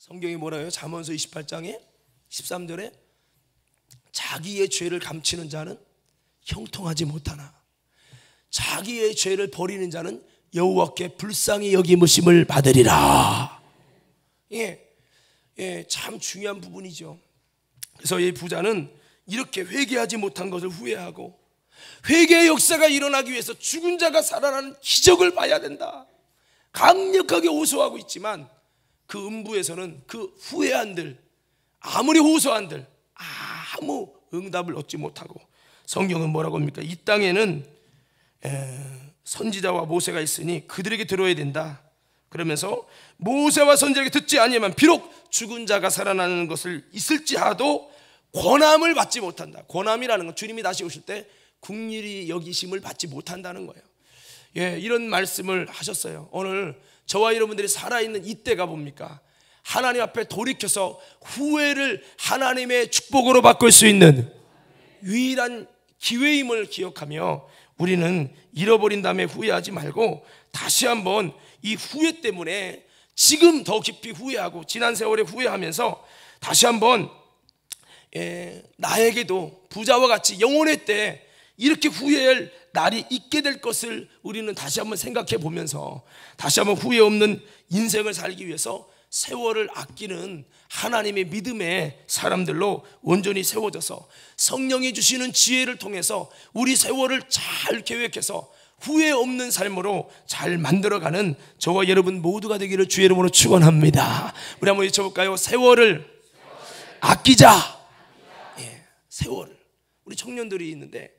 성경이 뭐라 해요? 잠언서 28장에 13절에 자기의 죄를 감추는 자는 형통하지 못하나 자기의 죄를 버리는 자는 여호와께 불쌍히 여김으심을 받으리라. 참 중요한 부분이죠. 그래서 이 부자는 이렇게 회개하지 못한 것을 후회하고 회개의 역사가 일어나기 위해서 죽은 자가 살아나는 기적을 봐야 된다 강력하게 호소하고 있지만 그 음부에서는 그 후회한들 아무리 호소한들 아무 응답을 얻지 못하고 성경은 뭐라고 합니까? 이 땅에는 선지자와 모세가 있으니 그들에게 들어야 된다. 그러면서 모세와 선지자에게 듣지 아니하면 비록 죽은 자가 살아나는 것을 있을지라도 권함을 받지 못한다. 권함이라는 건 주님이 다시 오실 때 긍휼히 여기심을 받지 못한다는 거예요. 이런 말씀을 하셨어요. 오늘 저와 여러분들이 살아있는 이때가 뭡니까? 하나님 앞에 돌이켜서 후회를 하나님의 축복으로 바꿀 수 있는 유일한 기회임을 기억하며 우리는 잃어버린 다음에 후회하지 말고 다시 한번 이 후회 때문에 지금 더 깊이 후회하고 지난 세월에 후회하면서 다시 한번 나에게도 부자와 같이 영혼의 때 이렇게 후회할 날이 있게 될 것을 우리는 다시 한번 생각해 보면서 다시 한번 후회 없는 인생을 살기 위해서 세월을 아끼는 하나님의 믿음의 사람들로 온전히 세워져서 성령이 주시는 지혜를 통해서 우리 세월을 잘 계획해서 후회 없는 삶으로 잘 만들어가는 저와 여러분 모두가 되기를 주의 이름으로 축원합니다. 우리 한번 외쳐볼까요? 세월을 아끼자. 세월을. 우리 청년들이 있는데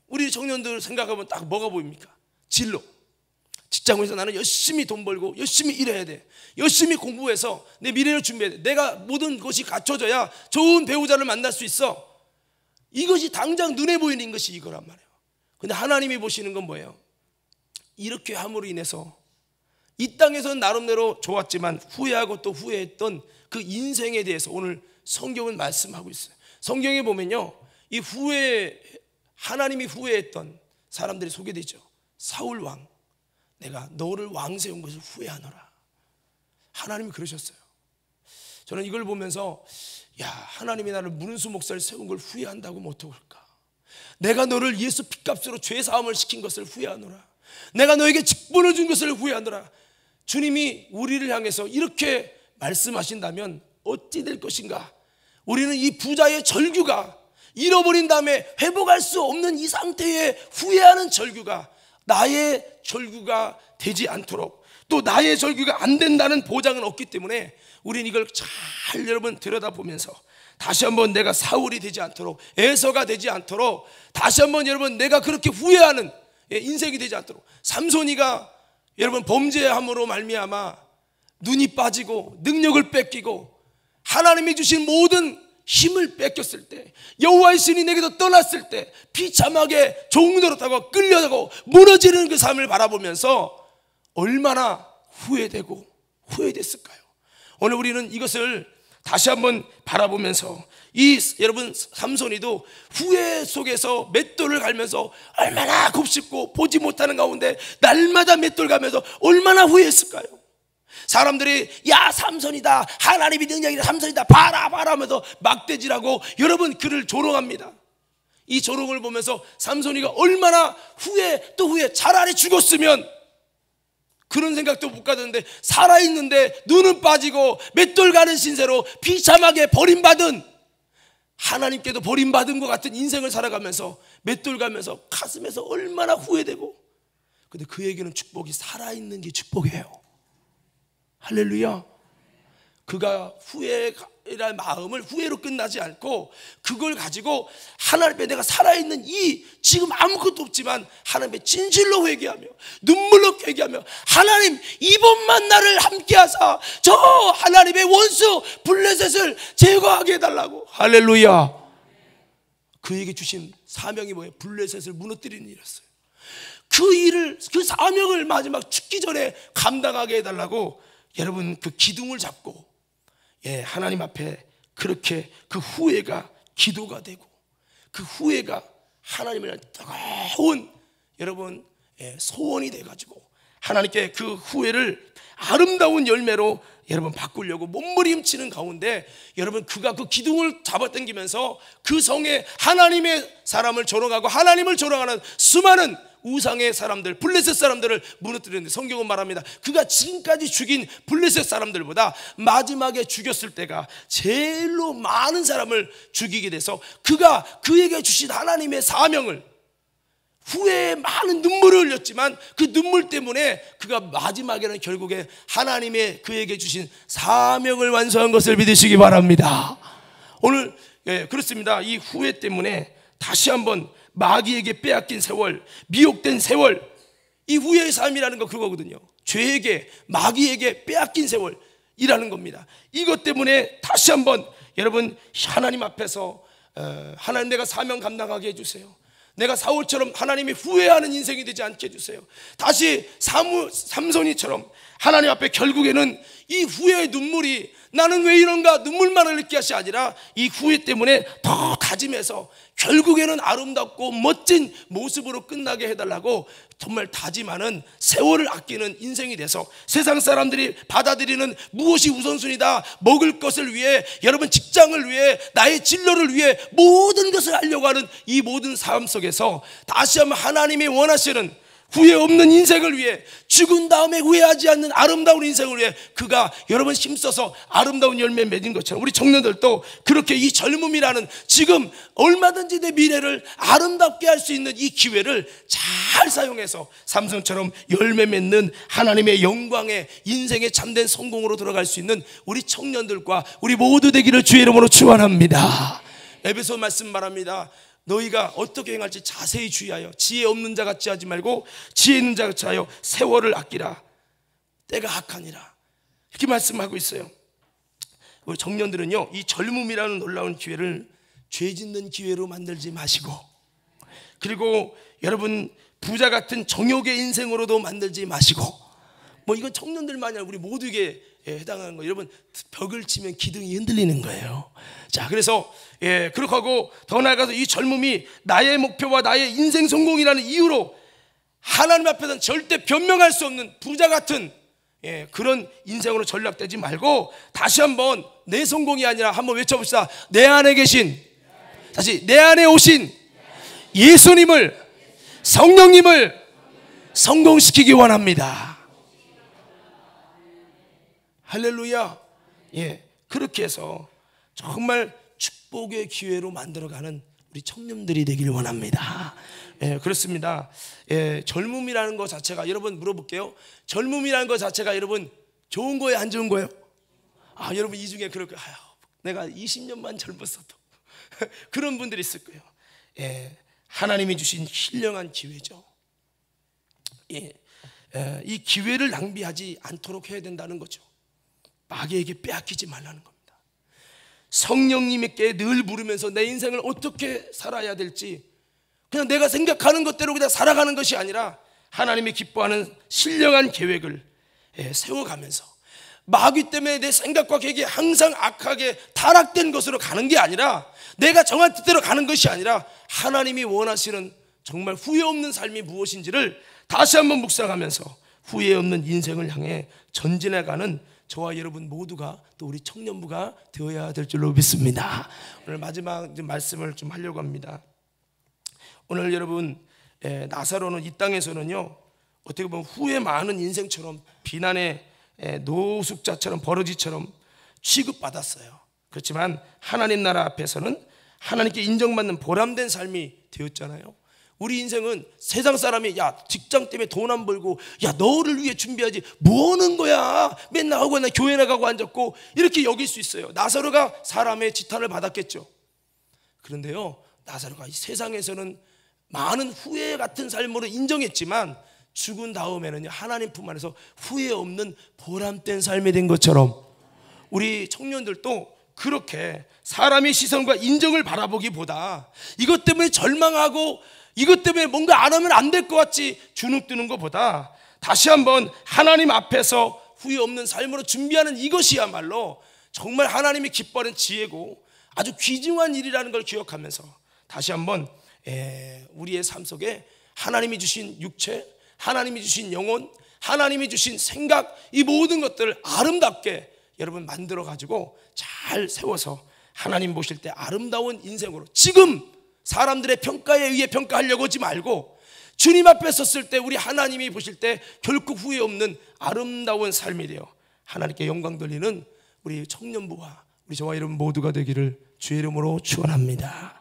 우리 청년들 생각하면 딱 뭐가 보입니까? 진로. 직장에서 나는 열심히 돈 벌고 열심히 일해야 돼. 열심히 공부해서 내 미래를 준비해야 돼. 내가 모든 것이 갖춰져야 좋은 배우자를 만날 수 있어. 이것이 당장 눈에 보이는 것이 이거란 말이에요. 근데 하나님이 보시는 건 뭐예요? 이렇게 함으로 인해서 이 땅에서는 나름대로 좋았지만 후회하고 또 후회했던 그 인생에 대해서 오늘 성경은 말씀하고 있어요. 성경에 보면요, 이 하나님이 후회했던 사람들이 소개되죠. 사울 왕, 내가 너를 왕 세운 것을 후회하노라. 하나님이 그러셨어요. 저는 이걸 보면서 하나님이 나를 문은수 목사를 세운 걸 후회한다고 못할까? 내가 너를 예수 핏값으로 죄사함을 시킨 것을 후회하노라. 내가 너에게 직분을 준 것을 후회하노라. 주님이 우리를 향해서 이렇게 말씀하신다면 어찌 될 것인가? 우리는 이 부자의 절규가 잃어버린 다음에 회복할 수 없는 이 상태에 후회하는 절규가 나의 절규가 되지 않도록, 또 나의 절규가 안 된다는 보장은 없기 때문에 우리는 이걸 잘 여러분 들여다보면서 다시 한번 내가 사울이 되지 않도록, 에서가 되지 않도록, 다시 한번 여러분 내가 그렇게 후회하는 인생이 되지 않도록, 삼손이가 여러분 범죄함으로 말미암아 눈이 빠지고 능력을 뺏기고 하나님이 주신 모든 힘을 뺏겼을 때, 여호와의 신이 내게서 떠났을 때 비참하게 종노릇하고 끌려가고 무너지는 그 삶을 바라보면서 얼마나 후회되고 후회됐을까요? 오늘 우리는 이것을 다시 한번 바라보면서 여러분 삼손이도 후회 속에서 맷돌을 갈면서 얼마나 곱씹고 보지 못하는 가운데 날마다 맷돌 가면서 얼마나 후회했을까요? 사람들이 삼손이다, 하나님이 능력이다, 삼손이다, 봐라 하면서 막대질하고 여러분 그를 조롱합니다. 이 조롱을 보면서 삼손이가 얼마나 후회 또 후회, 차라리 죽었으면 그런 생각도 못 가졌는데 살아있는데 눈은 빠지고 맷돌 가는 신세로 비참하게 버림받은, 하나님께도 버림받은 것 같은 인생을 살아가면서 맷돌 가면서 가슴에서 얼마나 후회되고, 근데 그에게는 축복이 살아있는 게 축복이에요. 할렐루야. 그가 후회라는 마음을 후회로 끝나지 않고 그걸 가지고 하나님 앞에 내가 살아있는 이 지금 아무것도 없지만 하나님 앞에 진실로 회개하며 눈물로 회개하며 하나님 이번만 나를 함께 하사 저 하나님의 원수 블레셋을 제거하게 해달라고. 할렐루야. 그에게 주신 사명이 뭐예요? 블레셋을 무너뜨리는 일이었어요. 그 일을, 그 사명을 마지막 죽기 전에 감당하게 해달라고 여러분 그 기둥을 잡고 하나님 앞에 그렇게 그 후회가 기도가 되고 그 후회가 하나님을 뜨거운 여러분 소원이 돼가지고 하나님께 그 후회를 아름다운 열매로 여러분 바꾸려고 몸부림치는 가운데 여러분 그가 그 기둥을 잡아당기면서 그 성에 하나님의 사람을 조롱하고 하나님을 조롱하는 수많은 우상의 사람들, 블레셋 사람들을 무너뜨리는데 성경은 말합니다. 그가 지금까지 죽인 블레셋 사람들보다 마지막에 죽였을 때가 제일로 많은 사람을 죽이게 돼서 그가 그에게 주신 하나님의 사명을, 후회에 많은 눈물을 흘렸지만 그 눈물 때문에 그가 마지막에는 결국에 하나님의 그에게 주신 사명을 완수한 것을 믿으시기 바랍니다. 오늘 그렇습니다. 이 후회 때문에 다시 한번 마귀에게 빼앗긴 세월, 미혹된 세월, 이 후회의 삶이라는 거 그거거든요. 죄에게, 마귀에게 빼앗긴 세월이라는 겁니다. 이것 때문에 다시 한번 여러분 하나님 앞에서 하나님, 내가 사명 감당하게 해주세요. 내가 사울처럼 하나님이 후회하는 인생이 되지 않게 해주세요. 다시 삼손이처럼 하나님 앞에 결국에는 이 후회의 눈물이, 나는 왜 이런가 눈물만 흘릴 것이 아니라 이 후회 때문에 더 다짐해서 결국에는 아름답고 멋진 모습으로 끝나게 해달라고 정말 다짐하는 세월을 아끼는 인생이 돼서 세상 사람들이 받아들이는 무엇이 우선순위다, 먹을 것을 위해, 여러분 직장을 위해, 나의 진로를 위해 모든 것을 하려고 하는 이 모든 삶 속에서 다시 한번 하나님이 원하시는 후회 없는 인생을 위해, 죽은 다음에 후회하지 않는 아름다운 인생을 위해 그가 여러분 힘써서 아름다운 열매 맺은 것처럼 우리 청년들도 그렇게 이 젊음이라는 지금 얼마든지 내 미래를 아름답게 할 수 있는 이 기회를 잘 사용해서 삼손처럼 열매 맺는 하나님의 영광의 인생의 참된 성공으로 들어갈 수 있는 우리 청년들과 우리 모두 되기를 주의 이름으로 축원합니다. 에베소 말씀 말합니다. 너희가 어떻게 행할지 자세히 주의하여 지혜 없는 자 같이 하지 말고 지혜 있는 자 같이 하여 세월을 아끼라. 때가 악하니라. 이렇게 말씀하고 있어요. 우리 청년들은요, 이 젊음이라는 놀라운 기회를 죄 짓는 기회로 만들지 마시고, 그리고 여러분 부자 같은 정욕의 인생으로도 만들지 마시고, 뭐 이건 청년들만이 아니라 우리 모두에게 해당하는 거예요. 여러분 벽을 치면 기둥이 흔들리는 거예요. 자, 그래서 그렇게 하고 더 나아가서 이 젊음이 나의 목표와 나의 인생 성공이라는 이유로 하나님 앞에서는 절대 변명할 수 없는 부자 같은 그런 인생으로 전락되지 말고 다시 한번 내 성공이 아니라 한번 외쳐봅시다. 내 안에 계신, 다시 내 안에 오신 예수님을, 성령님을 성공시키기 원합니다. 할렐루야. 그렇게 해서 정말 축복의 기회로 만들어가는 우리 청년들이 되길 원합니다. 그렇습니다. 젊음이라는 것 자체가, 여러분 물어볼게요. 젊음이라는 것 자체가 여러분 좋은 거예요, 안 좋은 거예요? 여러분 이 중에 그럴 거예요. 내가 20년만 젊었어도 그런 분들이 있을 거예요. 하나님이 주신 신령한 기회죠. 이 기회를 낭비하지 않도록 해야 된다는 거죠. 마귀에게 빼앗기지 말라는 겁니다. 성령님께 늘 부르면서 내 인생을 어떻게 살아야 될지 그냥 내가 생각하는 것대로 그냥 살아가는 것이 아니라 하나님이 기뻐하는 신령한 계획을 세워가면서 마귀 때문에 내 생각과 계획이 항상 악하게 타락된 것으로 가는 게 아니라, 내가 정한 뜻대로 가는 것이 아니라 하나님이 원하시는 정말 후회 없는 삶이 무엇인지를 다시 한번 묵상하면서 후회 없는 인생을 향해 전진해가는 저와 여러분 모두가, 또 우리 청년부가 되어야 될 줄로 믿습니다. 오늘 마지막 말씀을 좀 하려고 합니다. 오늘 여러분 나사로는 이 땅에서는요, 어떻게 보면 후회 많은 인생처럼 비난의 노숙자처럼 버러지처럼 취급받았어요. 그렇지만 하나님 나라 앞에서는 하나님께 인정받는 보람된 삶이 되었잖아요. 우리 인생은 세상 사람이 야 직장 때문에 돈 안 벌고 야 너를 위해 준비하지 뭐 하는 거야, 맨날 하고 나 교회 나가고 앉았고, 이렇게 여길 수 있어요. 나사로가 사람의 지탄을 받았겠죠. 그런데요, 나사로가 이 세상에서는 많은 후회 같은 삶으로 인정했지만 죽은 다음에는 하나님 품 안에서 후회 없는 보람된 삶이 된 것처럼 우리 청년들도 그렇게 사람의 시선과 인정을 바라보기보다 이것 때문에 절망하고 이것 때문에 뭔가 안 하면 안 될 것 같이 주눅드는 것보다 다시 한번 하나님 앞에서 후회 없는 삶으로 준비하는 이것이야말로 정말 하나님이 기뻐하는 지혜고 아주 귀중한 일이라는 걸 기억하면서 다시 한번 우리의 삶 속에 하나님이 주신 육체, 하나님이 주신 영혼, 하나님이 주신 생각, 이 모든 것들을 아름답게 여러분 만들어 가지고 잘 세워서 하나님 보실 때 아름다운 인생으로, 지금 사람들의 평가에 의해 평가하려고 하지 말고 주님 앞에 섰을 때 우리 하나님이 보실 때 결코 후회 없는 아름다운 삶이 되어 하나님께 영광 돌리는 우리 청년부와 우리 저와 여러분 모두가 되기를 주의 이름으로 축원합니다.